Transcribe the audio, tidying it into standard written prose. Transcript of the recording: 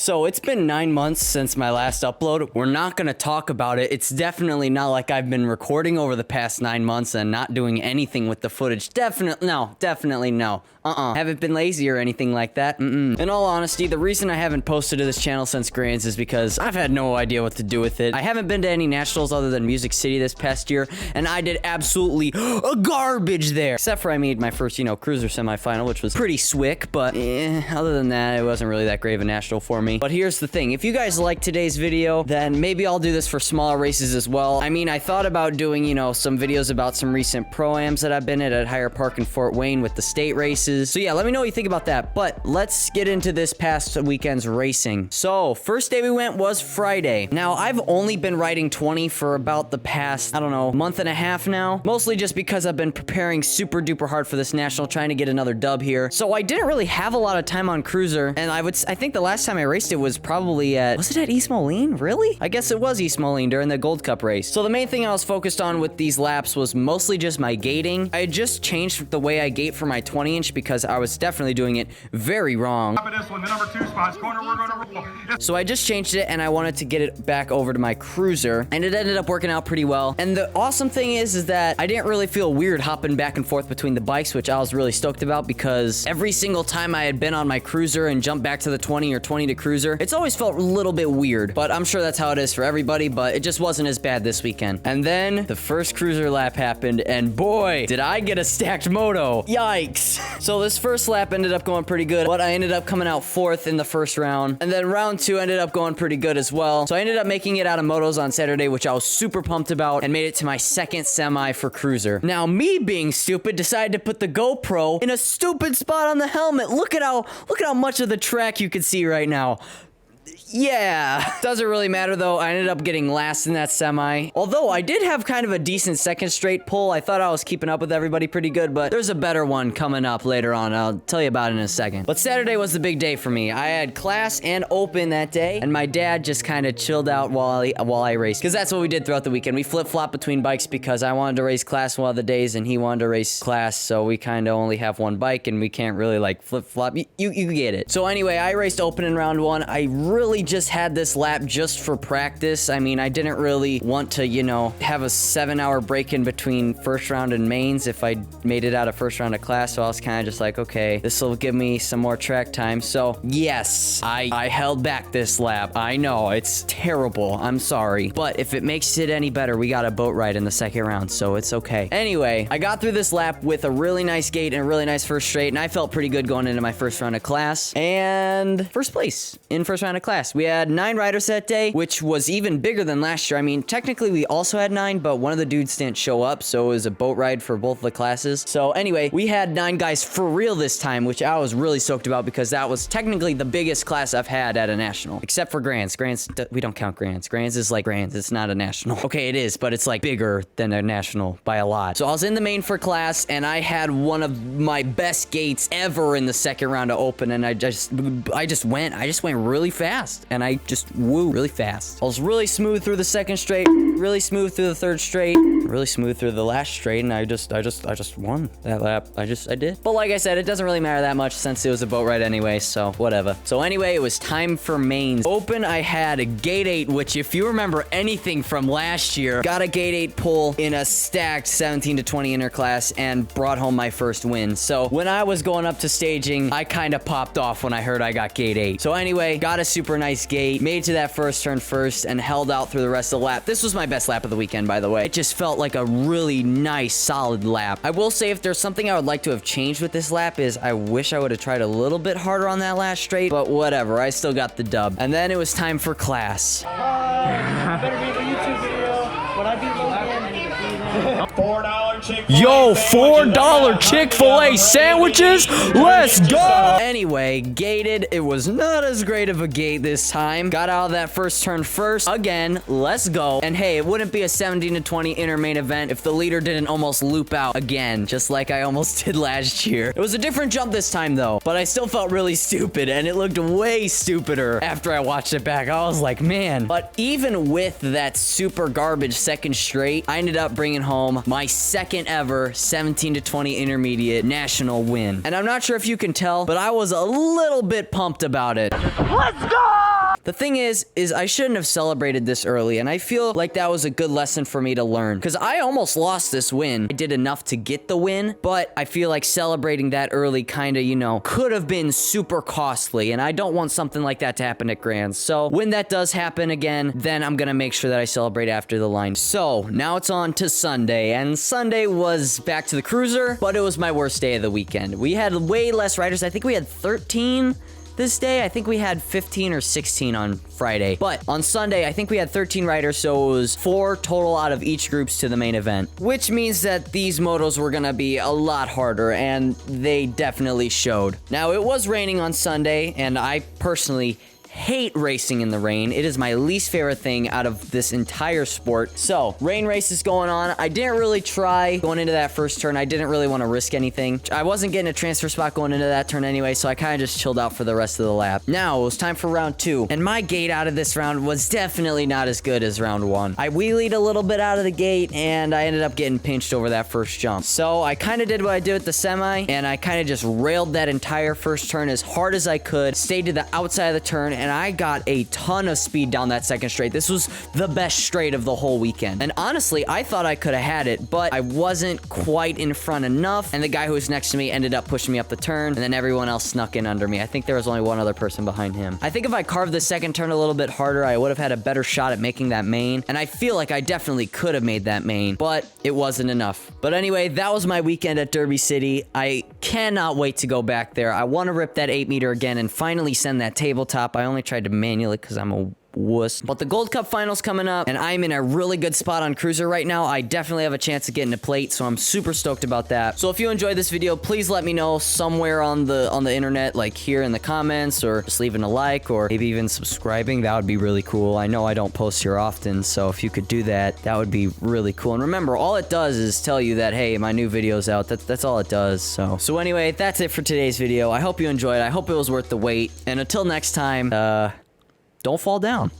So it's been 9 months since my last upload. We're not gonna talk about it. It's definitely not like I've been recording over the past 9 months and not doing anything with the footage. Definitely no. Haven't been lazy or anything like that. In all honesty, the reason I haven't posted to this channel since Grands is because I've had no idea what to do with it. I haven't been to any nationals other than Music City this past year, and I did absolutely garbage there. Except for I made my first, cruiser semifinal, which was pretty swick, but other than that, it wasn't really that great of a national for me. But here's the thing. If you guys like today's video, then maybe I'll do this for smaller races as well. I mean, I thought about doing, some videos about some recent pro-ams that I've been at Higher Park in Fort Wayne with the state races. So yeah, let me know what you think about that. But let's get into this past weekend's racing. So first day we went was Friday. Now I've only been riding 20 for about the past, I don't know, month and a half now. Mostly just because I've been preparing super duper hard for this national, trying to get another dub here. So I didn't really have a lot of time on cruiser. And I think the last time I raced it was probably was it at East Moline? Really? I guess it was East Moline during the Gold Cup race. So the main thing I was focused on with these laps was mostly just my gating. I had just changed the way I gate for my 20-inch because I was definitely doing it very wrong. So I just changed it and I wanted to get it back over to my cruiser, and it ended up working out pretty well. And the awesome thing is that I didn't really feel weird hopping back and forth between the bikes, which I was really stoked about because every single time I had been on my cruiser and jumped back to the 20 or 20 to cruiser, it's always felt a little bit weird, but I'm sure that's how it is for everybody, but it just wasn't as bad this weekend. And then the first cruiser lap happened, and boy, did I get a stacked moto. Yikes. So this first lap ended up going pretty good, but I ended up coming out 4th in the first round, and then round 2 ended up going pretty good as well. So I ended up making it out of motos on Saturday, which I was super pumped about, and made it to my second semi for cruiser. Now me being stupid decided to put the GoPro in a stupid spot on the helmet. Look at how much of the track you can see right now. Yeah, doesn't really matter though. I ended up getting last in that semi. Although I did have kind of a decent second straight pull. I thought I was keeping up with everybody pretty good, but there's a better one coming up later on. I'll tell you about it in a second. But Saturday was the big day for me. I had class and open that day, and my dad just kind of chilled out while I raced, because that's what we did throughout the weekend. We flip-flopped between bikes because I wanted to race class one of the days and he wanted to race class, so we kind of only have one bike and we can't really like flip-flop. You get it. So anyway, I raced open in round 1. I really just had this lap just for practice. I mean, I didn't really want to, have a 7-hour break in between first round and mains if I made it out of first round of class. So I was kind of just like, okay, this will give me some more track time. So yes, I held back this lap. I know it's terrible. I'm sorry. But if it makes it any better, we got a boat ride in the second round, so it's okay. Anyway, I got through this lap with a really nice gate and a really nice first straight, and I felt pretty good going into my first round of class. And first place in first round of class. We had 9 riders that day, which was even bigger than last year. I mean, technically we also had 9, but one of the dudes didn't show up, so it was a boat ride for both the classes. So anyway, we had 9 guys for real this time, which I was really stoked about because that was technically the biggest class I've had at a national, except for Grands. Grands, we don't count Grands. Grands is like Grands. It's not a national. Okay, it is, but it's like bigger than a national by a lot. So I was in the main for class, and I had one of my best gates ever in the second round of open, and I just went really fast, and I just woo really fast. I was really smooth through the second straight, really smooth through the third straight, really smooth through the last straight, and I just won that lap. I did. But like I said, it doesn't really matter that much since it was a boat ride anyway, so whatever. So anyway, it was time for mains. Open, I had a gate 8, which if you remember anything from last year, got a gate 8 pull in a stacked 17 to 20 interclass and brought home my first win. So when I was going up to staging, I kind of popped off when I heard I got gate 8. So anyway, got a super nice gate, made it to that first turn first, and held out through the rest of the lap. This was my best lap of the weekend, by the way. It just felt like a really nice, solid lap. I will say if there's something I would like to have changed with this lap is I wish I would have tried a little bit harder on that last straight, but whatever. I still got the dub. And then it was time for class. Better be the YouTube video. When I beat Logan, $4 Chick-fil-A. Yo, $4 Chick-fil-A sandwiches? Let's go! Anyway, gated. It was not as great of a gate this time. Got out of that first turn first. Again, let's go. And hey, it wouldn't be a 17 to 20 inter main event if the leader didn't almost loop out again, just like I almost did last year. It was a different jump this time though, but I still felt really stupid, and it looked way stupider after I watched it back. I was like, man. But even with that super garbage second straight, I ended up bringing home my second ever 17 to 20 intermediate national win. And I'm not sure if you can tell, but I was a little bit pumped about it. Let's go! The thing is I shouldn't have celebrated this early, and I feel like that was a good lesson for me to learn, because I almost lost this win. I did enough to get the win, but I feel like celebrating that early kind of, you know, could have been super costly, and I don't want something like that to happen at Grands. So when that does happen again, then I'm gonna make sure that I celebrate after the line. So now it's on to Sunday, and Sunday was back to the cruiser, but it was my worst day of the weekend. We had way less riders. I think we had 13 this day. I think we had 15 or 16 on Friday, but on Sunday I think we had 13 riders, so it was 4 total out of each groups to the main event, which means that these motos were gonna be a lot harder, and they definitely showed. Now, it was raining on Sunday, and I personally hate racing in the rain. It is my least favorite thing out of this entire sport. So, rain race is going on. I didn't really try going into that first turn. I didn't really want to risk anything. I wasn't getting a transfer spot going into that turn anyway, so I kind of just chilled out for the rest of the lap. Now, it was time for round 2, and my gate out of this round was definitely not as good as round 1. I wheelied a little bit out of the gate, and I ended up getting pinched over that first jump. So, I kind of did what I did with the semi, and I kind of just railed that entire first turn as hard as I could, stayed to the outside of the turn, and I got a ton of speed down that second straight. This was the best straight of the whole weekend. And honestly, I thought I could have had it, but I wasn't quite in front enough, and the guy who was next to me ended up pushing me up the turn, and then everyone else snuck in under me. I think there was only one other person behind him. I think if I carved the second turn a little bit harder, I would have had a better shot at making that main, and I feel like I definitely could have made that main, but it wasn't enough. But anyway, that was my weekend at Derby City. I cannot wait to go back there. I want to rip that 8-meter again and finally send that tabletop. I only tried to manually because I'm a wuss. But the Gold Cup finals coming up, and I'm in a really good spot on cruiser right now. I definitely have a chance to get into plate, so I'm super stoked about that. So if you enjoyed this video, please let me know somewhere on the internet, like here in the comments, or just leaving a like, or maybe even subscribing. That would be really cool. I know I don't post here often, so if you could do that, that would be really cool. And remember, all it does is tell you that, hey, my new video's out. That's all it does. So anyway, that's it for today's video. I hope you enjoyed. I hope it was worth the wait. And until next time, don't fall down.